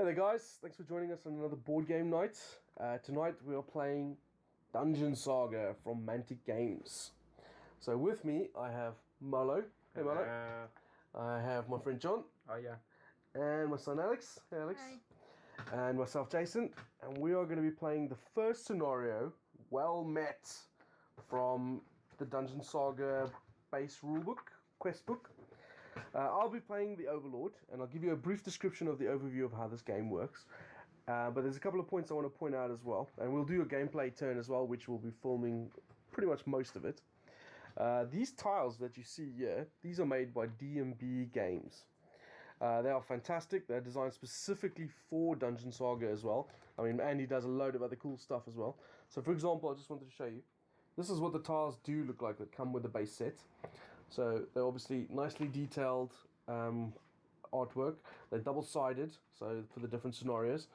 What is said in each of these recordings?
Hey there guys, thanks for joining us on another board game night. Tonight we are playing Dungeon Saga from Mantic Games. So with me I have Molo. Hey Molo. I have my friend John. Oh yeah. And my son Alex. Hey Alex. Hi. And myself Jason. And we are going to be playing the first scenario, Well Met, from the Dungeon Saga base rulebook, quest book. I'll be playing the Overlord, and I'll give you a brief description of the overview of how this game works. But there's a couple of points I want to point out as well, and we'll do a gameplay turn as well, which we'll be filming pretty much most of it. These tiles that you see here, these are made by DMB Games. They are fantastic. They're designed specifically for Dungeon Saga as well. I mean, Andy does a load of other cool stuff as well. So for example, I just wanted to show you. This is what the tiles do look like that come with the base set. So they're obviously nicely detailed artwork. They're double-sided, so for the different scenarios.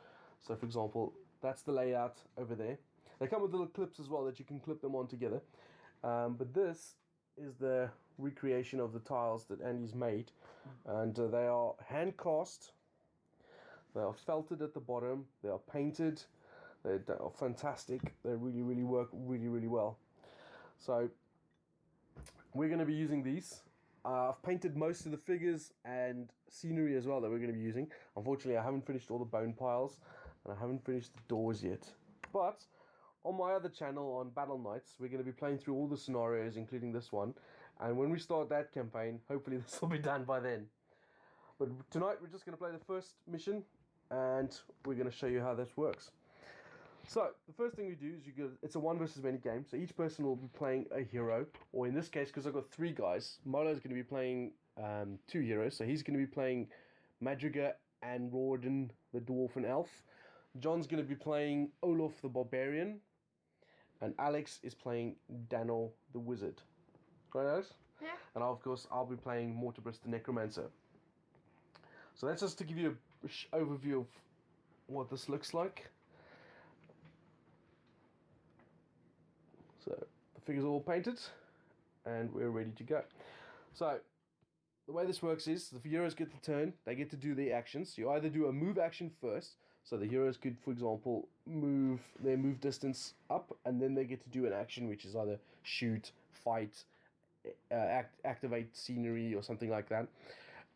So for example, that's the layout over there. They come with little clips as well that you can clip them on together. But this is the recreation of the tiles that Andy's made. And they are hand-cast. They are felted at the bottom. They are painted. They are fantastic. They really work really well. So we're going to be using these. I've painted most of the figures and scenery as well that we're going to be using. Unfortunately, I haven't finished all the bone piles, and I haven't finished the doors yet. But on my other channel, on Battle Nights, we're going to be playing through all the scenarios, including this one. And when we start that campaign, hopefully this will be done by then. But tonight, we're just going to play the first mission, and we're going to show you how this works. So, the first thing we do is it's a 1 versus many game, so each person will be playing a hero, or in this case, because I've got 3 guys, Molo's going to be playing 2 heroes, so he's going to be playing Madriga and Rawdon, the dwarf and elf. John's going to be playing Olaf the barbarian, and Alex is playing Daniel the wizard. Right, Alex? Yeah. And of course, I'll be playing Mortibrus the necromancer. So that's just to give you an overview of what this looks like. So the figures are all painted and we're ready to go. So the way this works is the heroes get the turn, they get to do their actions. You either do a move action first, so the heroes could, for example, move their move distance up, and then they get to do an action which is either shoot, fight, activate scenery or something like that.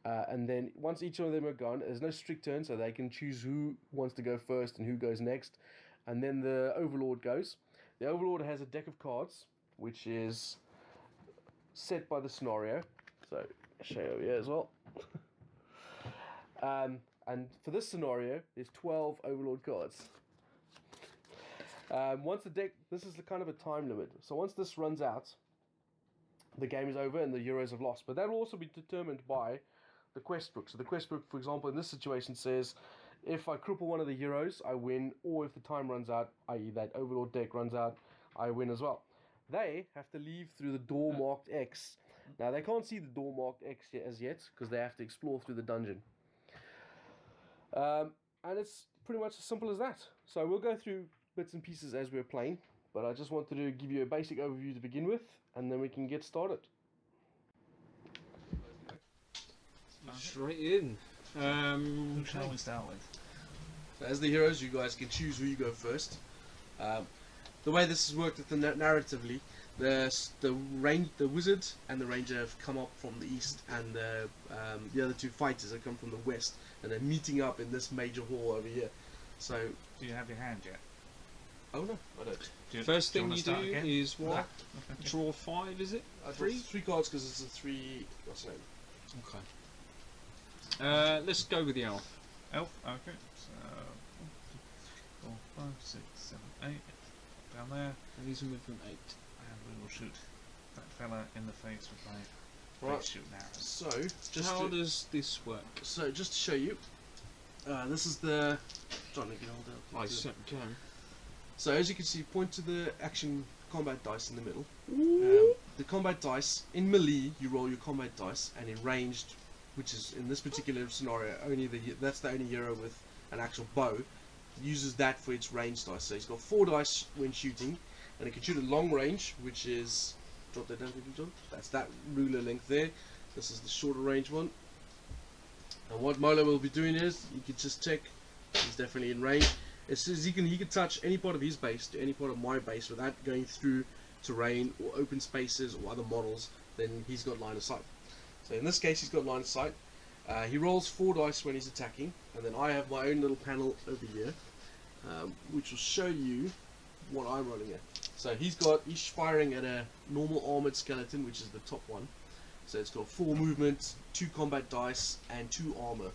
And then once each of them are gone, there's no strict turn, so they can choose who wants to go first and who goes next. And then the Overlord goes. The Overlord has a deck of cards, which is set by the scenario. So, I'll show you over here as well. And for this scenario, there's 12 Overlord cards. Once the deck, this is kind of a time limit. So once this runs out, the game is over and the heroes have lost. But that will also be determined by the quest book. So the quest book, for example, in this situation says, if I cripple one of the heroes, I win, or if the time runs out, i.e. that Overlord deck runs out, I win as well. They have to leave through the door marked X. Now, they can't see the door marked X as yet, because they have to explore through the dungeon. And it's pretty much as simple as that. So we'll go through bits and pieces as we're playing, but I just wanted to give you a basic overview to begin with, and then we can get started. Straight in. Who shall we start with? As the heroes, you guys can choose who you go first. The way this has worked narratively, the wizard and the ranger have come up from the east, and the other 2 fighters have come from the west, and they're meeting up in this major hall over here. So, Do you have your hand yet? oh no, I don't. First thing wanna you start do again? is what? No. Draw 5, is it? I draw 3? 3 cards because it's a 3. What's the name? Okay. Let's go with the elf. Elf? Okay. So 4, 5, 6, 7, 8. Down there. And he's a movement 8. And we will shoot that fella in the face with my Right. face shooting arrows. So, just How to, does this work? so just to show you, this is the. John, you can hold it up. I certainly can. So as you can see, point to the action combat dice in the middle. The combat dice, in melee, you roll your combat dice, and in ranged, which is in this particular scenario, that's the only hero with an actual bow, uses that for its range dice. So he's got 4 dice when shooting, and it can shoot at long range, which is, drop that down quickly, John. That's that ruler length there. This is the shorter range one. And what Molo will be doing is, you can just check He's definitely in range. It says he can touch any part of his base to any part of my base without going through terrain or open spaces or other models. Then he's got line of sight. So in this case, he's got line of sight. He rolls 4 dice when he's attacking, and then I have my own little panel over here, which will show you what I'm rolling at. So he's firing at a normal armored skeleton, which is the top one. So it's got 4 movement, 2 combat dice, and 2 armor.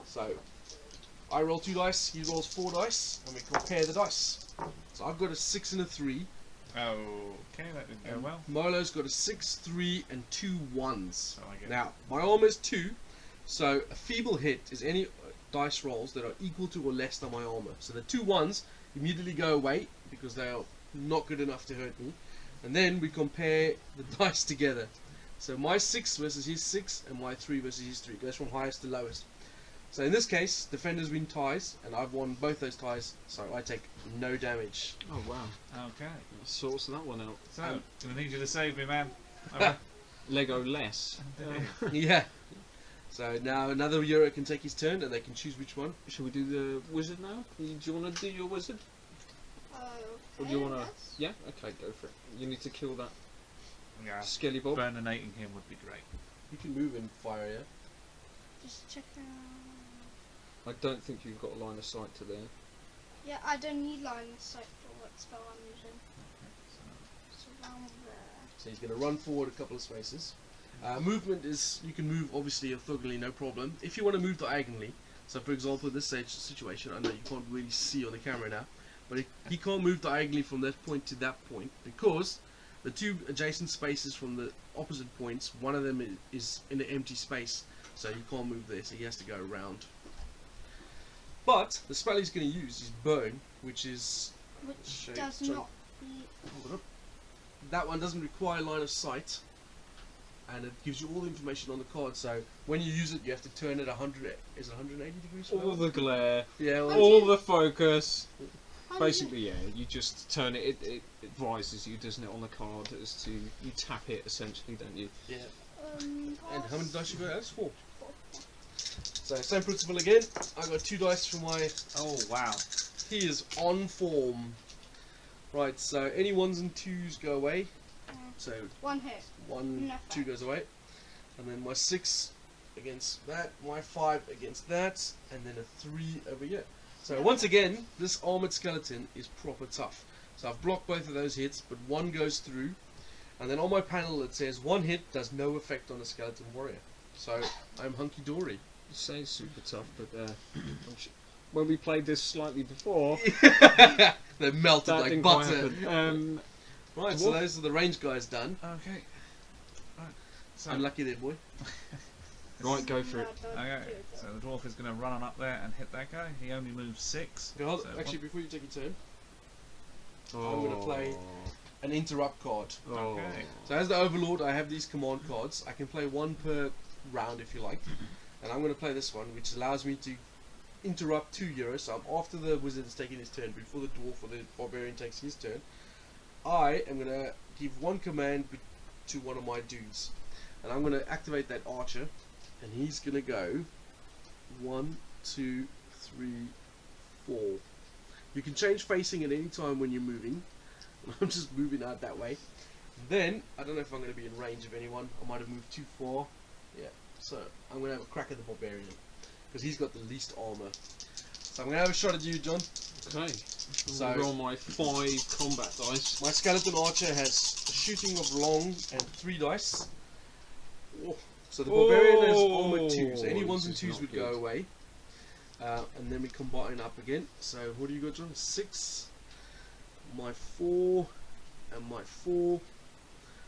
So I roll 2 dice, he rolls 4 dice, and we compare the dice. So I've got a 6 and a 3. Okay, that didn't go well. Molo's got a 6, 3, and 2 1s. So I get Now, my armor is 2, so a feeble hit is any dice rolls that are equal to or less than my armor. So the 2 1s immediately go away because they are not good enough to hurt me. And then we compare the dice together. So my 6 versus his 6, and my 3 versus his 3. It goes from highest to lowest. So in this case, defenders win ties, and I've won both those ties, so I take no damage. Oh wow. Okay. That sorts that one out. So, gonna need you to save me, man. Alright. Lego less. Yeah. So now another hero can take his turn, and they can choose which one. Shall we do the wizard now? Do you want to do your wizard? Or do you want to? Yeah. Okay, go for it. You need to kill that Yeah. skelly bob. Burninating him would be great. You can move in fire, yeah? Just check out. I don't think you've got a line of sight to there. Yeah, I don't need line of sight for what spell I'm using. So, So around there. So he's going to run forward a couple of spaces. Movement is, you can move obviously orthogonally, no problem. If you want to move diagonally, so for example in this situation, I know you can't really see on the camera now, but he can't move diagonally from that point to that point because the 2 adjacent spaces from the opposite points, one of them is in an empty space, so he can't move there, so he has to go around. But the spell he's going to use is Burn, which is... Which Okay, does so- not be. Hold up. That one doesn't require line of sight, and it gives you all the information on the card. So when you use it, you have to turn it 100. Is it 180 degrees? All the glare, yeah. Well, all the focus. How do you- Basically, yeah, you just turn it. It advises you, doesn't it, on the card as to you tap it essentially, don't you? yeah. And how many dice you got? That's 4. 4. So same principle again. I got 2 dice for my. oh wow. He is on form. Right. So any 1s and 2s go away. So 1 hit. 1, No 2 goes away, and then my 6 against that, my 5 against that, and then a 3 over here. So once again, this armored skeleton is proper tough. So I've blocked both of those hits, but 1 goes through, and then on my panel it says 1 hit does no effect on a skeleton warrior. So I'm hunky dory. You say super tough, but when we played this slightly before, They melted that like didn't quite butter. happen. Right, so those are the range guys done. Okay. Right. So, Unlucky there, boy. Right, go for No, it. don't okay. do it. So the dwarf is going to run on up there and hit that guy. He only moves 6. Okay, hold So actually, before you take your turn, Oh. I'm gonna play an interrupt card. Oh. Okay. So as the Overlord, I have these command cards. I can play 1 per round if you like. And I'm going to play this one, which allows me to interrupt 2 heroes. So I'm after the wizard is taking his turn, before the dwarf or the barbarian takes his turn. I am going to give 1 command to one of my dudes. And I'm going to activate that archer. And he's going to go 1, 2, 3, 4. You can change facing at any time when you're moving. I'm just moving out that way. Then, I don't know if I'm going to be in range of anyone. I might have moved too far. Yeah, so I'm going to have a crack at the barbarian. Because he's got the least armor. So I'm going to have a shot at you, John. Okay. So- Roll my 5 combat dice. My skeleton archer has a shooting of long and 3 dice. Oh. So the barbarian has armor 2. So any Oh, 1s and this is 2s not would good. go away. And then we combine up again. So what do you got, John? 6. My 4. And my 4.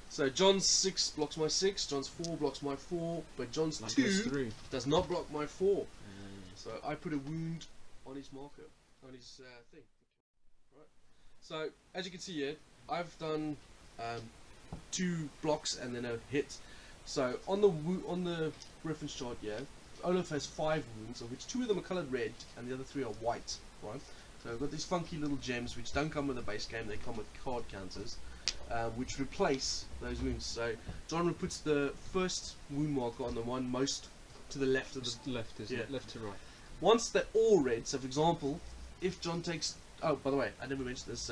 So John's 6 blocks my 6. John's 4 blocks my 4. But John's That 2 goes through. does not block my 4. So I put a wound on his marker, on his thing. Right. So as you can see here, I've done 2 blocks and then a hit. So on the reference chart here, Olaf has 5 wounds, of which 2 of them are coloured red and the other 3 are white. Right. So I've got these funky little gems which don't come with the base game; they come with card counters, which replace those wounds. So John puts the first wound marker on the one most to the left of the Just left, isn't Yeah. it? Left to right. once they're all red, so for example, if John takes... Oh, by the way, I never mentioned this.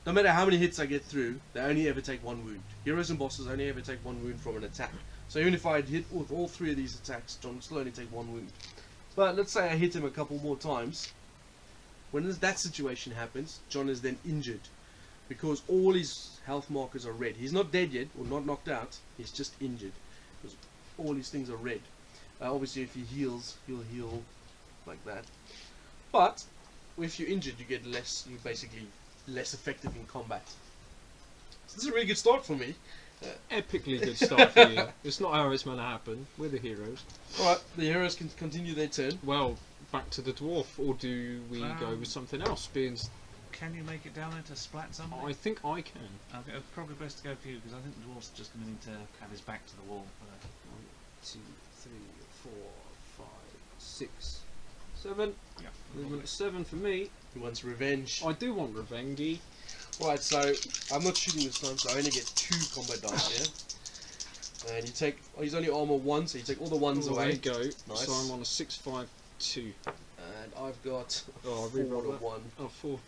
No matter how many hits I get through, they only ever take 1 wound. Heroes and bosses only ever take 1 wound from an attack. So even if I hit with all 3 of these attacks, John will still only take 1 wound. But let's say I hit him a couple more times. When that situation happens, John is then injured. Because all his health markers are red. He's not dead yet, or not knocked out. He's just injured. Because all these things are red. Obviously if he heals, he'll heal like that. But if you're injured, you get less. You're basically less effective in combat. So this is a really good start for me. Epically good start for you. It's not how it's meant to happen. We're the heroes. Alright, the heroes can continue their turn. Well, back to the dwarf, or do we go with something else? Being, Can you make it down there to splat somebody? I think I can. Okay, probably best to go for you because I think the dwarf's just going to need to have his back to the wall. 1, 2, 3, 4, 5, 6, 7. Yeah. Movement 7 for me. He wants revenge. I do want revenge. Right, so I'm not shooting this time, so I only get 2 combat dice here. And you take, he's only armor 1, so you take all the 1s There away. you go. Nice. So I'm on a 6, 5, 2. And I've got Oh, I 4 rerolled to that. 1. Oh, 4.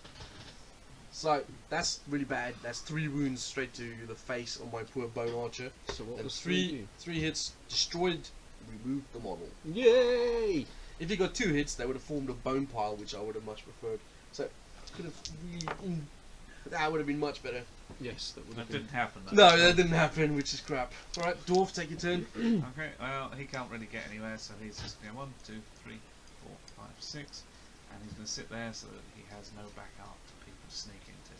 So that's really bad. That's 3 wounds straight to the face of my poor bone archer. So what And was 3 hits destroyed, removed the model. Yay! If he got 2 hits, they would have formed a bone pile, which I would have much preferred. So could have really, that would have been much better. Yes, that would have That been. didn't happen. Though. No, that didn't happen, which is crap. All right, dwarf, take your turn. Okay, well, he can't really get anywhere, so he's just going to 1, 2, 3, 4, 5, 6. And he's going to sit there so that he has no back arc for people to sneak into.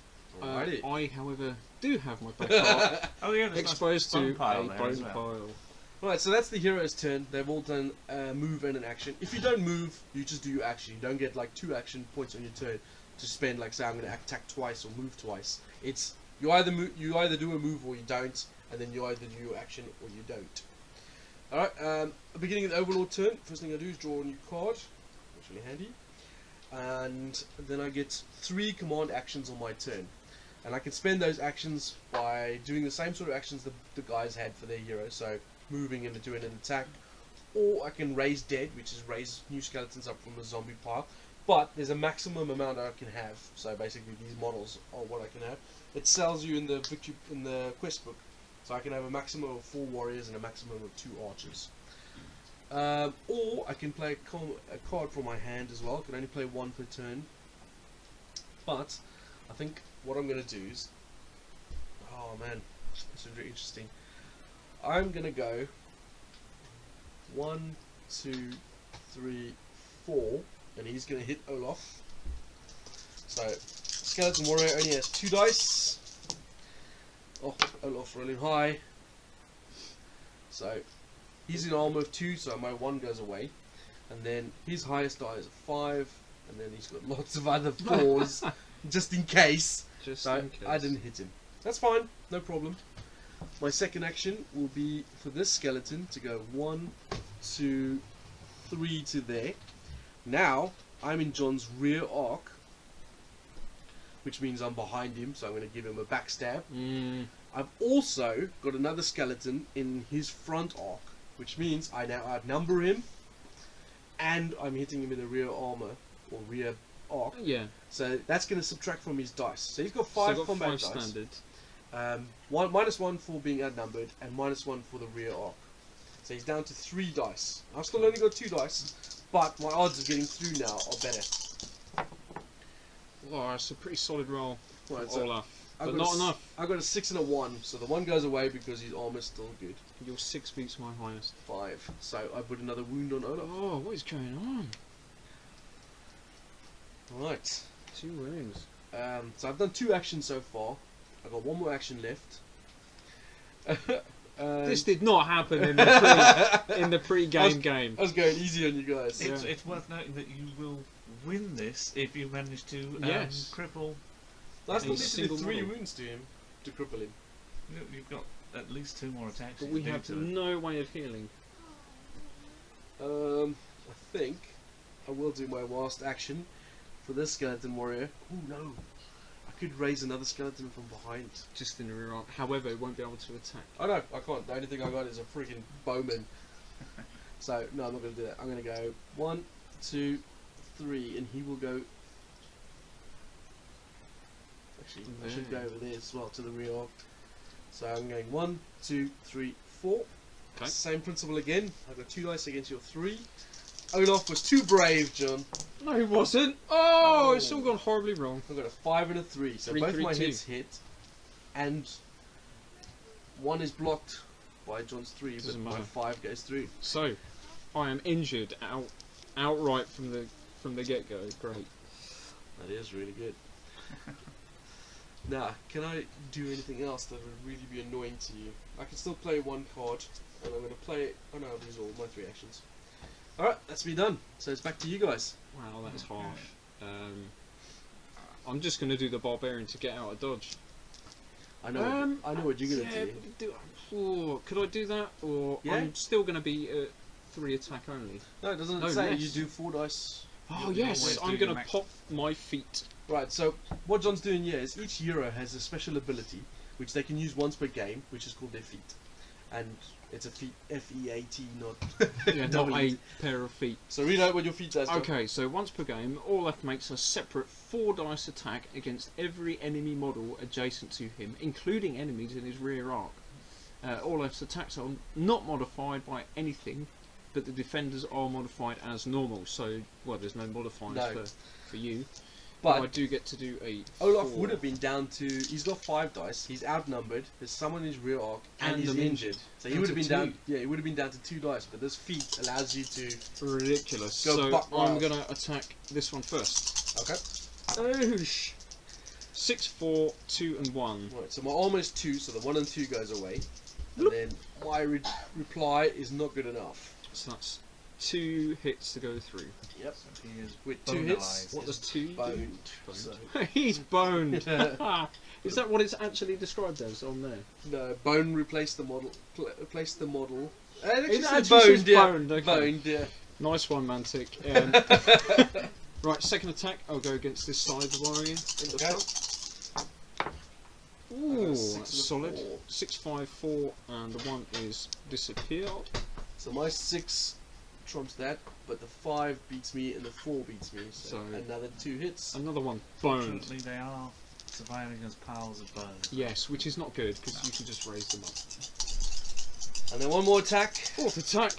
Alrighty. I, however, do have my back part Oh, yeah, there's exposed nice to bone pile a there bone as well. pile. Right, so that's the hero's turn. They've all done a move and an action. If you don't move, you just do your action. You don't get like 2 action points on your turn to spend, like say I'm going to attack twice or move twice. It's you either do a move or you don't, and then you either do your action or you don't. Alright, beginning of the Overlord turn, first thing I do is draw a new card. That's really handy. And then I get 3 command actions on my turn. And I can spend those actions by doing the same sort of actions the guys had for their hero. So moving and doing an attack. Or I can raise dead, which is raise new skeletons up from the zombie pile. But there's a maximum amount I can have. So basically these models are what I can have. It tells you in the quest book. So I can have a maximum of 4 warriors and a maximum of 2 archers. Or I can play a card from my hand as well. I can only play 1 per turn. But I think what I'm going to do is... Oh man, this is really interesting. I'm going to go 1, 2, 3, 4. And he's going to hit Olaf. So, Skeleton Warrior only has 2 dice. Oh, Olaf rolling high. So, he's in armor of 2, so my 1 goes away. And then his highest die is a 5. And then he's got lots of other 4s, just in case. Just So, in case. I didn't hit him. That's fine, no problem. My second action will be for this skeleton to go 1, 2, 3 to there. Now, I'm in John's rear arc, which means I'm behind him, so I'm going to give him a backstab. I've also got another skeleton in his front arc, which means I now outnumber him, and I'm hitting him in the rear armor, or rear arc. Yeah. So that's going to subtract from his dice. So he's got 5 combat dice. standard. -1 for being outnumbered, and -1 for the rear arc. So he's down to 3 dice. I've still only got 2 dice, but my odds of getting through now are better. Wow, that's a pretty solid roll for Right, so Olaf. I've But got not a enough. I've got a 6 and a 1, so the 1 goes away because his armor's still good. Your 6 beats my highest. 5. So I put another wound on Olaf. Oh, what is going on? Right. 2 wounds. So I've done 2 actions so far. I've got 1 more action left. This did not happen in the pre-game game. I was going easy on you guys. Yeah. It's worth noting that you will win this if you manage to Yes. cripple. I still a need to do single 3 model. wounds to him to cripple him. You've got at least 2 more attacks. But you we can do have to it. no way of healing. I think I will do my last action for this skeleton warrior. Oh no! I could raise another skeleton from behind. Just in the rear arc. However, it won't be able to attack. Oh no, I can't. The only thing I got is a freaking bowman. So no, I'm not going to do that. I'm going to go 1, 2, 3, and he will go. Actually, I should go over there as well to the rear arc. So I'm going 1, 2, 3, 4. Okay. Same principle again. I've got 2 dice against your 3. Olaf was too brave, John. No, he wasn't. Oh, it's all gone horribly wrong. I've got a 5 and a 3, so 3, both 3, my 2. hits hit, and 1 is blocked by John's 3, but Doesn't my matter. 5 goes through. So, I am injured outright from the get go. Great. That is really good. Now, can I do anything else that would really be annoying to you? I can still play 1 card, and I'm going to play. Oh no, these are all my 3 actions. Alright, that's me done. So it's back to you guys. Wow, that's harsh. I'm just going to do the barbarian to get out of dodge. I know what you're going to do. Could I do that, or Yeah. I'm still going to be at 3 attack only? No, doesn't No, it say less. you do 4 dice? Oh You yes, always I'm do going your to max. pop my feet. Right, so what John's doing here is each hero has a special ability which they can use once per game, which is called their feat. And it's a feat, F-E-A-T, not Yeah, not W. a pair of feet. So read out what your feat does, John. Okay, so once per game, Orlef makes a separate 4 dice attack against every enemy model adjacent to him, including enemies in his rear arc. Orlef's attacks are not modified by anything, but the defenders are modified as normal. So, well, there's no modifiers No. for you. But I do get to do a Olaf 4. would have been down to. He's got 5 dice. He's outnumbered. There's someone in his rear arc, and he's I'm injured. So he Down would have to been down. 2. Yeah, he would have been down to 2 dice. But this feat allows you to. Ridiculous. Go So buck I'm wild. going to attack this one first. Okay. Oosh. 6, 4, 2, and 1. Right. So my armor is 2, so the 1 and 2 goes away, and then my reply is not good enough. So that's 2 hits to go through. Yep. So he is With 2 hits, bonalized. What does 2 do? boned. Boned. So, He's boned. Is that what it's actually described as on there? no, bone replaced the model. Replaced the model. It It said actually says boned, yeah. boned, okay. Boned, yeah. Nice one, Mantic. Right, second attack. I'll go against this side warrior in the Okay. front. I got a Ooh, 6 that's and a solid. 4. 6, 5, 4, and the 1 is disappeared. So my 6 trumps that, but the 5 beats me and the 4 beats me. So, So- another 2 hits. Another one boned. Fortunately, they are surviving as piles of bones. Yes, which is not good because you can just raise them up. And then 1 more attack. Fourth attack.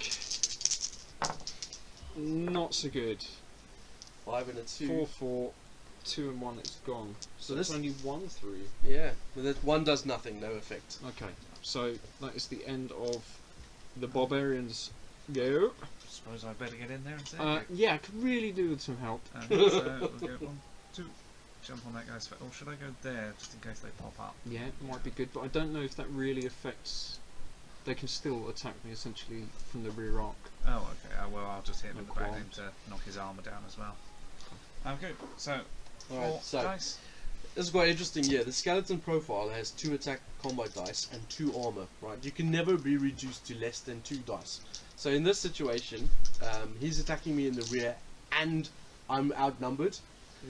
Not so good. 5 and a 2. 4, 4, 2 and 1. It's gone. So So this- that's only 1 through. Yeah, but that 1 does nothing, no effect. Okay, so that is the end of the barbarians. Go. Suppose I better get in there and say. Yeah, I could really do with some help. So we'll go 1, 2, jump on that guy's face. Or should I go there just in case they pop up? Yeah, it might be good, but I don't know if that really affects. They can still attack me essentially from the rear arc. Oh, okay. Well, I'll just hit him in the back Qualms. end to knock his armour down as well. Okay, so 4 Alright, so dice. this is quite interesting here. The skeleton profile has 2 attack combat dice and 2 armor, right? You can never be reduced to less than 2 dice. So in this situation, he's attacking me in the rear and I'm outnumbered.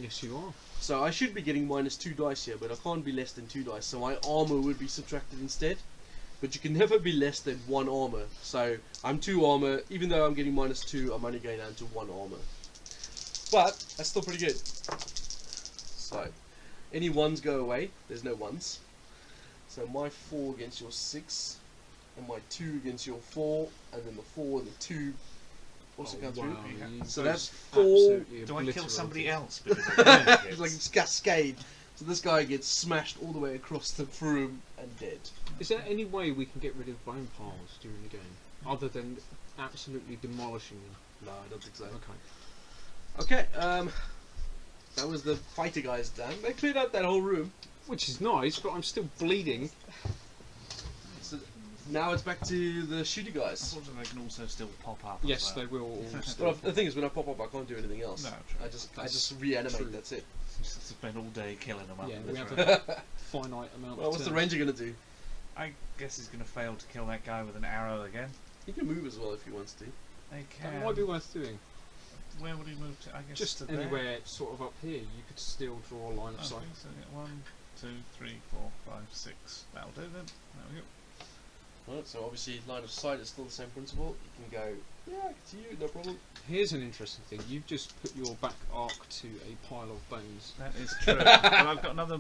Yes, you are. So I should be getting minus 2 dice here, but I can't be less than 2 dice. So my armor would be subtracted instead. But you can never be less than 1 armor. So I'm 2 armor. Even though I'm getting minus 2, I'm only going down to 1 armor. But that's still pretty good. So any 1s go away. There's no 1s. So my 4 against your 6. And my 2 against your 4. And then the 4 and the 2 also come through. you So both that's 4. absolutely Do I kill somebody obliterated. else? Because I don't It's like it's cascade. So this guy gets smashed all the way across the room and dead. Is there any way we can get rid of bone piles during the game, other than absolutely demolishing them? No, I don't think so. Okay. Okay, that was the fighter guys done. They cleared out that whole room. Which is nice, but I'm still bleeding. So now it's back to the shooter guys. Unfortunately, they can also still pop up. Yes, as they well. will all But still. the thing is, when I pop up, I can't do anything else. No, true. I just reanimate. true. That's it. Just spend all day killing them up. Yeah, in we the have truck. a finite amount Well, of what's the turns. ranger gonna do? I guess he's going to fail to kill that guy with an arrow again. He can move as well if he wants to. They can. That might be worth doing. Where would he move to? I guess Just to there. anywhere sort of up here, you could still draw a line of Okay, sight. so get 1, 2, 3, 4, 5, 6. That'll do then. There we go. Right, so obviously line of sight is still the same principle. You can go, yeah, I can see you, no problem. Here's an interesting thing. You've just put your back arc to a pile of bones. That is true. But I've got another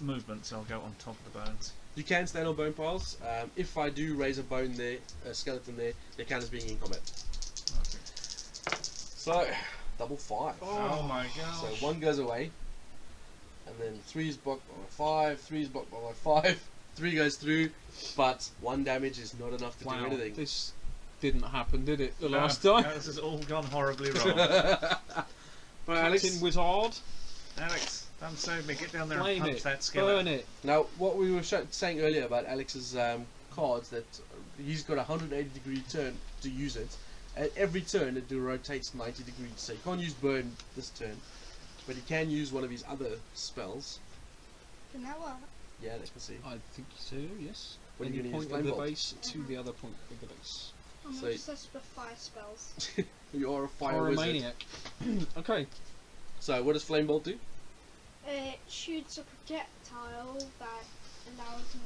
movement, so I'll go on top of the bones. You can stand on bone piles. If I do raise a bone there, a skeleton there, they count as being in combat. Okay. So, double 5. Oh my god. So 1 goes away, and then 3 is blocked by 5, 3 is blocked by 5, 3 goes through, but 1 damage is not enough to do anything. This didn't happen, did it? The No, last time. no, this has all gone horribly wrong. Right, Alex. Captain Wizard. Alex, don't save me. Get down there Flame and punch it. that skeleton. Burn it. Now, what we were saying earlier about Alex's cards, that he's got a 180-degree turn to use it. At every turn, it rotates 90 degrees. So you can't use burn this turn, but he can use one of his other spells. Can that work? Yeah, let me see. I think so, yes. What are you Any going to use? point of Flame the bolt? base to the other point of the base. I'm So- obsessed with fire spells. You are a fire Or a wizard. maniac. Okay. So, what does Flame Bolt do? It shoots a projectile that allows me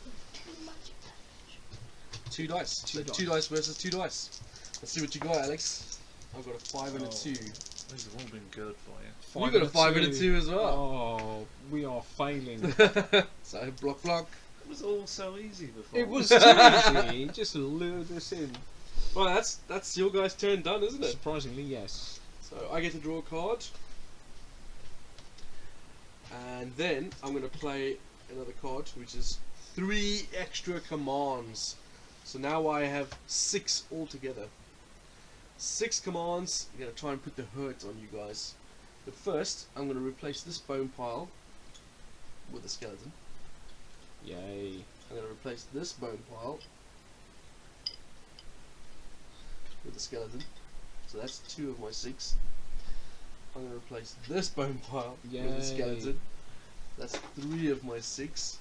with 2 magic damage. 2 dice. Two So dice. 2 dice versus 2 dice. Let's see what you got, Alex. I've got a 5 and a 2. These have all been good for you. You got a 5 and a 2 as well. Oh, we are failing. So, block. It was all so easy before. It was too easy. Just lured us in. Well, that's your guys' turn done, isn't it? Surprisingly, yes. So I get to draw a card, and then I'm going to play another card, which is 3 extra commands. So now I have 6 altogether. 6 commands. I'm going to try and put the hurt on you guys. But first, I'm going to replace this bone pile with a skeleton. Yay. I'm going to replace this bone pile with a skeleton. So that's 2 of my 6. I'm going to replace this bone pile with Yay. a skeleton. That's 3 of my 6.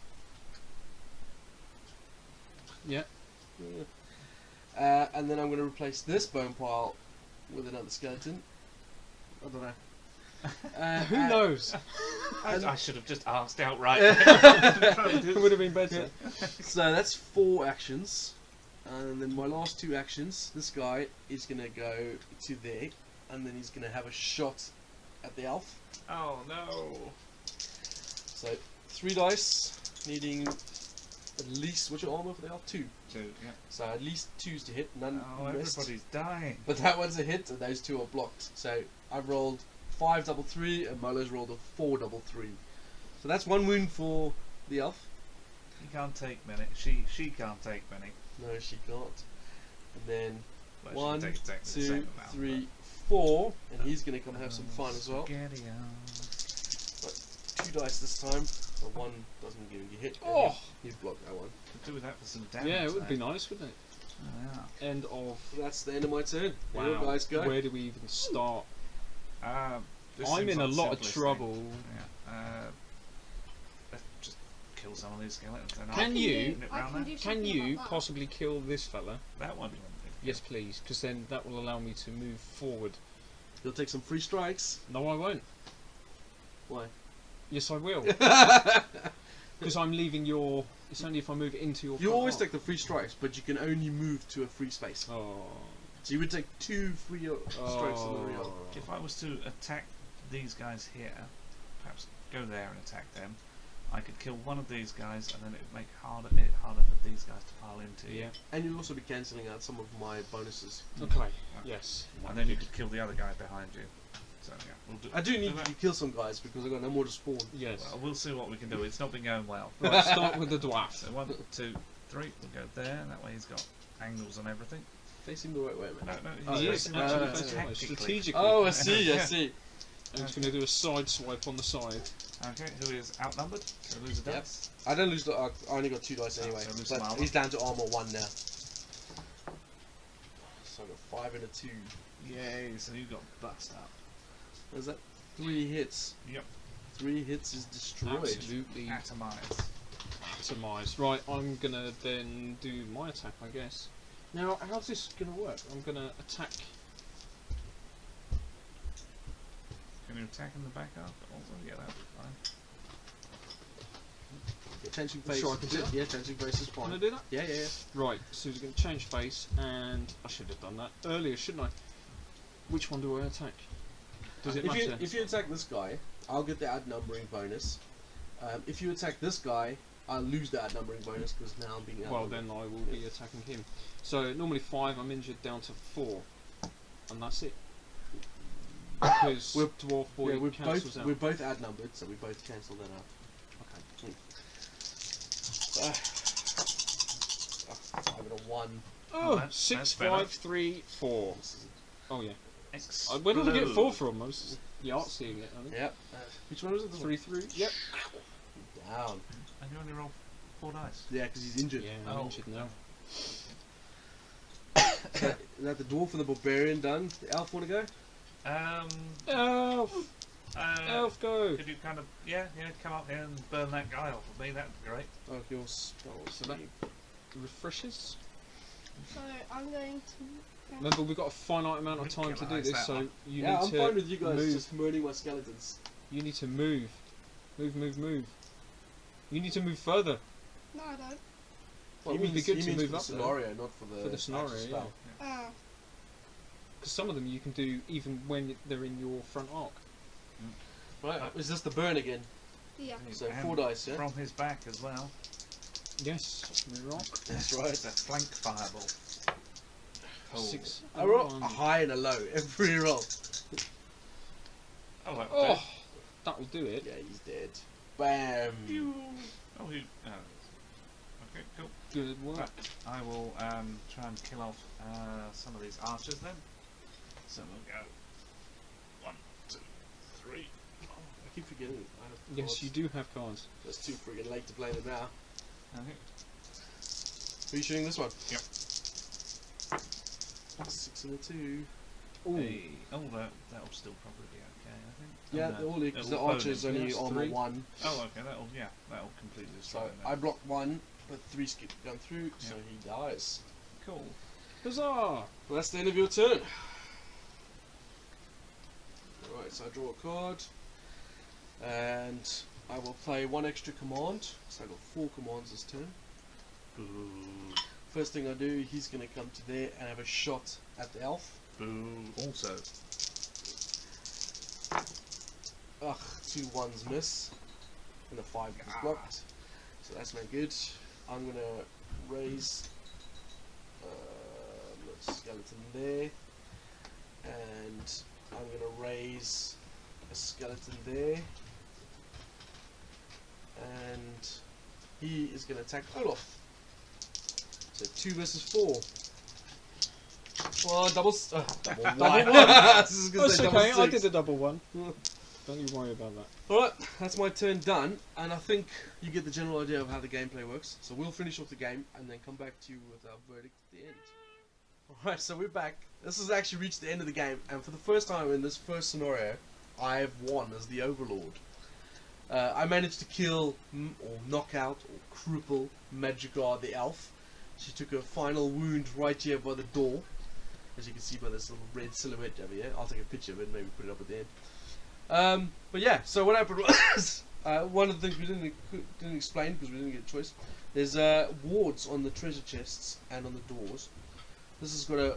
Yeah. And then I'm going to replace this bone pile with another skeleton. I don't know. Who knows? I should have just asked outright. It would have been better. So that's 4 actions. And then my last 2 actions, this guy is going to go to there, and then he's going to have a shot at the elf. Oh no. So 3 dice, needing at least, what's your armor for the elf? 2. 2, yeah. So at least 2s to hit, none Oh, missed. everybody's dying. But that one's a hit, and those 2 are blocked. So I've rolled 5 double 3, and Molo's rolled a 4 double 3. So that's 1 wound for the elf. He can't take many. She can't take many. No, she can't. And then Well, she 1, can take exactly the 2, same amount, 3, 4, and he's going to come have some but- fun as well. Spaghetti-o. 2 dice this time. So 1 doesn't give you hit. and Oh. you blocked that one. Could do with that for some damage. Yeah, it would be though. nice, wouldn't it? Oh, End of. So that's the end of my turn. Wow. You guys go. Where do we even start? yeah. This I'm seems in a like the lot of simplest trouble. thing. Yeah. Let's just kill some of these skeletons. And Can I'll you- put it I round can there. do Can something you about that. possibly kill this fella? That one? Yes, please, because then that will allow me to move forward. You'll take some free strikes. No, I won't. Why? Yes, I will. Because I'm leaving your. It's only if I move into your. You front always arc. take the free strikes, but you can only move to a free space. Oh. So you would take 2 free strikes on the rear. Oh. If I was to attack these guys here, perhaps go there and attack them, I could kill one of these guys, and then it would make it harder for these guys to pile into. Yeah. And you'll also be cancelling out some of my bonuses. Okay. Yes. And then you could kill the other guy behind you. So yeah, we'll do. I do need that. you to kill some guys because I've got no more to spawn. Yes. Well, we'll see what we can do. It's not been going well. Right, start with the dwarf. So 1, 2, 3. We'll go there. That way he's got angles on everything. Facing the right way, man. No, Oh, he's yeah. facing Actually the facing right. tactically. Strategically. Oh, I see, I see. I'm just going to do a side swipe on the side. Okay, who is outnumbered? So lose a Yep. dice. I don't lose the I only got 2 dice anyway. so lose some But armor. he's down to armor 1 now. So I got 5 and a 2. Yay! So you got bust up. What is that? 3 hits. Yep. 3 hits is destroyed. Absolutely Atomized. atomized. Right, I'm going to then do my attack, I guess. Now, how's this going to work? I'm going to attack. Can you attack in the back half? Also, yeah, that'll be fine. Get changing face. Sure, I can do that. Yeah, changing face is fine. Can I do that? Yeah, yeah, yeah. Right, so we're going to change face, and I should have done that earlier, shouldn't I? Which one do I attack? Does it matter? If you attack this guy, I'll get the outnumbering bonus. If you attack this guy, I'll lose the outnumbering bonus because now I'm being outnumbered. Well, then I will be attacking him. So normally 5, I'm injured down to 4, and that's it. Because dwarf boy cancels out. We're both outnumbered, so we both cancel that out. Okay. I got a 1. Oh, that's 6, better. 5, 3, 4. Oh yeah. Explode. Where did I get 4 from? I was seeing it. I think. Yep. Which one was it? 3, 3. Yep. Down. And you only roll 4 dice. Yeah, because he's injured. Yeah, I'm injured now. Is that the dwarf and the barbarian done? The elf want to go? Elf! Elf, go! Could you kind of, come up here and burn that guy off of me? That'd be great. Oh, your spells. So that refreshes. So I'm going to. Remember, we've got a finite amount of time to do this, so you need I'm to fine with you guys move. just murdering my skeletons. You need to move. Move. You need to move further. No, I don't. Well, it would be good to move for up the scenario, not for the scenario, actual yeah. spell. Oh. Because some of them you can do even when they're in your front arc. Right, is this the burn again? Yeah. So And 4 dice, yeah? From his back as well. Yes, rear arc. That's right. It's a flank fireball. Oh. 6. I roll a high and a low every roll. Oh, that Oh, that will do it. Yeah, he's dead. Bam! Oh, he. Okay, cool. Good work. Right, I will try and kill off some of these archers then. So we'll go 1, 2, 3. I keep forgetting. I have Yes, cards. you do have cards. It's too friggin' late to play them now. Okay. Are you shooting this one? Yep. 6 and a 2. Ooh. Hey. Oh, that'll still probably be okay, I think. Yeah, Oh, no. all because the It'll archer is bonus. only Yes, armor 3. 1. Oh, okay, that'll completely destroy So him I then. blocked 1, but 3 skip gone through, so he dies. Cool. Huzzah! Well, that's the end of your turn. Alright, so I draw a card. And I will play 1 extra command. So I got 4 commands this turn. Boo. First thing I do, he's going to come to there and have a shot at the elf. Boo. Also. Ugh, 2 1s miss. And the 5 is blocked. So that's no good. I'm going to raise a skeleton there. And I'm going to raise a skeleton there. And he is going to attack Olaf. So 2 versus 4. Well, double 1. That's okay, I did a double 1. Don't you worry about that. Alright, that's my turn done, and I think you get the general idea of how the gameplay works. So we'll finish off the game and then come back to you with our verdict at the end. Alright, so we're back. This has actually reached the end of the game, and for the first time in this first scenario, I have won as the Overlord. I managed to kill, or knock out, or cripple Magigar the elf. She took her final wound right here by the door, as you can see by this little red silhouette over here. I'll take a picture of it and maybe put it up at the end. But yeah, so what happened was, one of the things we didn't explain because we didn't get a choice. There's wards on the treasure chests and on the doors. This has got a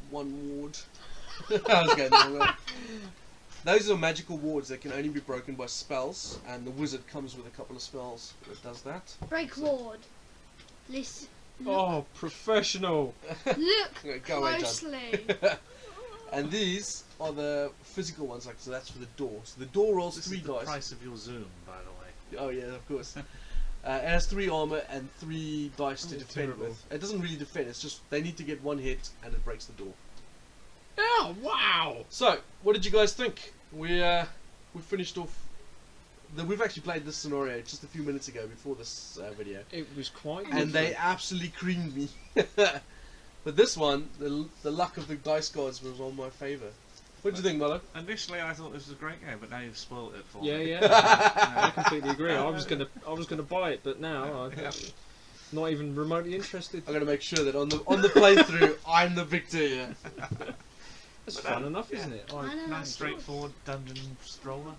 1 ward. I was going the wrong way. Those are magical wards that can only be broken by spells, and the wizard comes with a couple of spells that does that. Break ward. Listen. Oh, professional! Look Go away, John. closely. And these are the physical ones, like so. That's for the door. So the door rolls This 3 is the dice. price of your Zoom, by the way. Oh yeah, of course. It has 3 armor and 3 dice to Oh, defend terrible. with. It doesn't really defend. It's just they need to get 1 hit and it breaks the door. Oh, wow! So, what did you guys think? We finished off. We've actually played this scenario just a few minutes ago before this video, It was quite and they different. absolutely creamed me. But this one, the luck of the dice gods was on my favour. What do you think, Milo? Initially, I thought this was a great game, but now you've spoiled it for Yeah, me. yeah. I completely agree. I was gonna buy it, but now I'm not even remotely interested. I'm gonna make sure that on the playthrough, I'm the victor here. It's fun enough, isn't it? I know, Nice, that's straightforward dungeon stroller.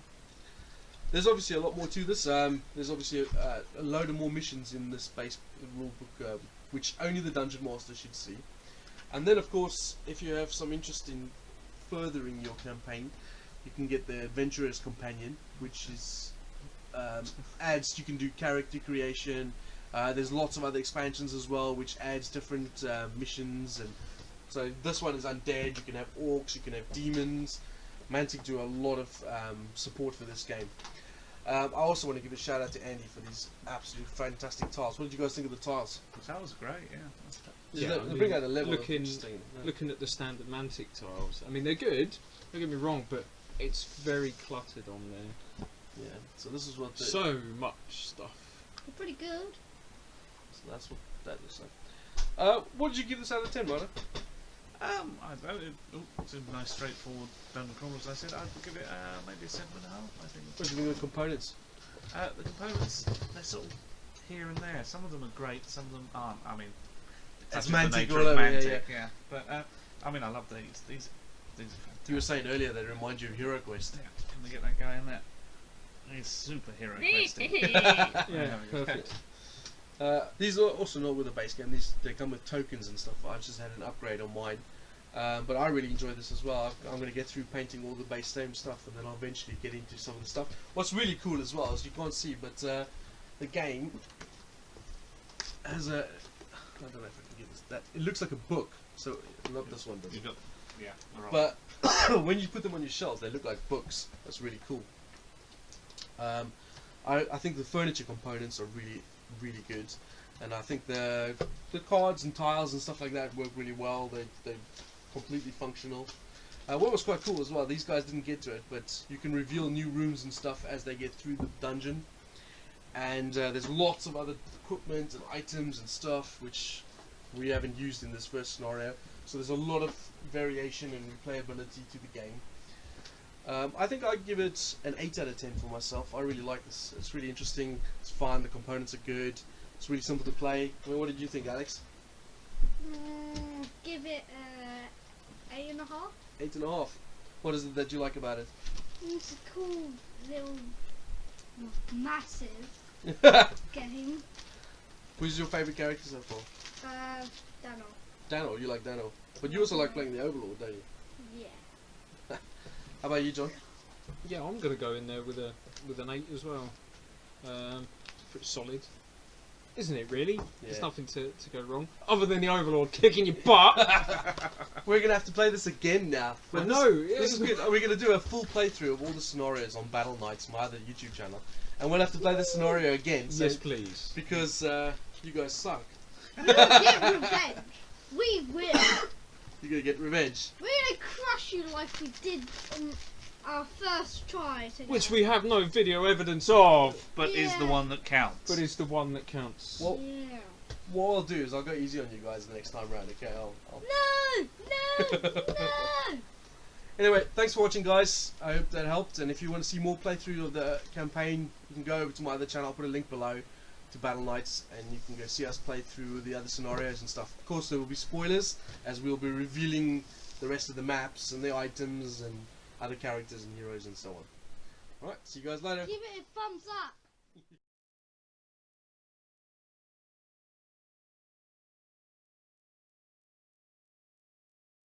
there's obviously a lot more to this. There's obviously a load of more missions in this base rulebook, which only the Dungeon Master should see. And then, of course, if you have some interest in furthering your campaign, you can get the Adventurer's Companion, which is adds. You can do character creation. There's lots of other expansions as well, which adds different missions. And so this one is undead. You can have orcs. You can have demons. Mantic do a lot of support for this game. I also want to give a shout out to Andy for these absolute fantastic tiles. What did you guys think of the tiles? The tiles are great, yeah. They bring out a level of looking interesting. looking at the standard Mantic tiles. I mean, they're good. Don't get me wrong, but it's very cluttered on there. Yeah. So this is what. So much stuff. They're pretty good. So that's what that looks like. What did you give this out of 10, Ryder? I don't know. It's a nice, straightforward dungeon crawl, as I said. I'd give it maybe a 7.5. I think. What do you think of the components? The components, they're sort of here and there. Some of them are great, some of them aren't. I mean, That's that's just the Mantic nature all of over, Mantic, yeah. But I mean, I love these. These are fantastic. You were saying earlier they remind you of Hero Quest. Yeah, can we get that guy in there? He's super hero questing. Yeah, perfect. These are also not with the base game. They come with tokens and stuff. I've just had an upgrade on mine, but I really enjoy this as well. I'm going to get through painting all the base game stuff, and then I'll eventually get into some of the stuff. What's really cool as well is you can't see, but the game has a. I don't know if I can get this. That it looks like a book. So not this one does. You've got, yeah, right. But when you put them on your shelves, they look like books. That's really cool. I think the furniture components are really good, and I think the cards and tiles and stuff like that work really well. They're completely functional. What was quite cool as well, these guys didn't get to it, but you can reveal new rooms and stuff as they get through the dungeon, and there's lots of other equipment and items and stuff which we haven't used in this first scenario, so there's a lot of variation and replayability to the game. I think I'd give it an 8 out of 10 for myself. I really like this. It's really interesting. It's fun. The components are good. It's really simple to play. I mean, what did you think, Alex? Give it 8.5. 8.5. What is it that you like about it? It's a cool little, massive game. Who's your favourite character so far? Dano. Dano. You like Dano. But you also like playing the Overlord, don't you? Yeah. How about you, John? Yeah, I'm gonna go in there with an 8 as well. Pretty solid, isn't it? Really, there's nothing to go wrong other than the Overlord kicking your butt. We're gonna have to play this again now. But this is good. We're gonna do a full playthrough of all the scenarios on Battle Knights, my other YouTube channel, and we'll have to play this scenario again. So, Yes, please. Because you guys suck. We'll get revenge. We will. You're gonna get revenge. We're gonna crush you like we did on our first try today. Which we have no video evidence of, But is the one that counts. but it's the one that counts. Well, Yeah. what I'll do is I'll go easy on you guys the next time round. Okay? No! Anyway, thanks for watching, guys. I hope that helped. And if you want to see more playthrough of the campaign, you can go over to my other channel. I'll put a link below to Battle Knights, and you can go see us play through the other scenarios and stuff. Of course, there will be spoilers, as we'll be revealing the rest of the maps and the items and other characters and heroes and so on. Alright, see you guys later. Give it a thumbs up.